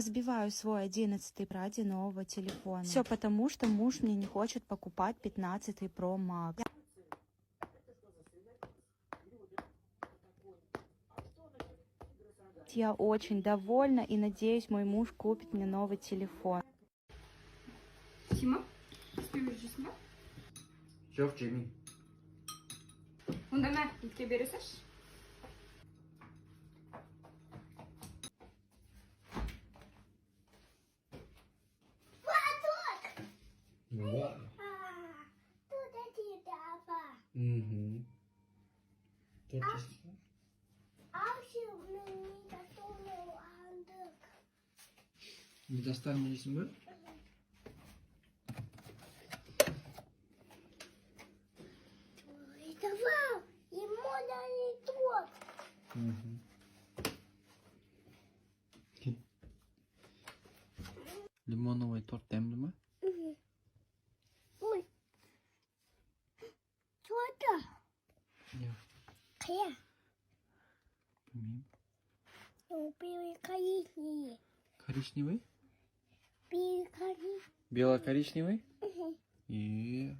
Разбиваю свой 11 ради нового телефона. Все потому, что муж мне не хочет покупать 15 Pro Max. Я очень довольна и надеюсь, мой муж купит мне новый телефон. Тима, üstüme. Yok Cemil. Bunda mertlikle verirsiz. Ne? Угу. Недостаточно mı? Давай, ему дали торт. Угу. Лимоновый торт demli mi? Ой, что это? Yok. Кая? Bilmiyorum. Ну, белый-коричневый. Коричневый? Белый-коричневый. Бело-коричневый? И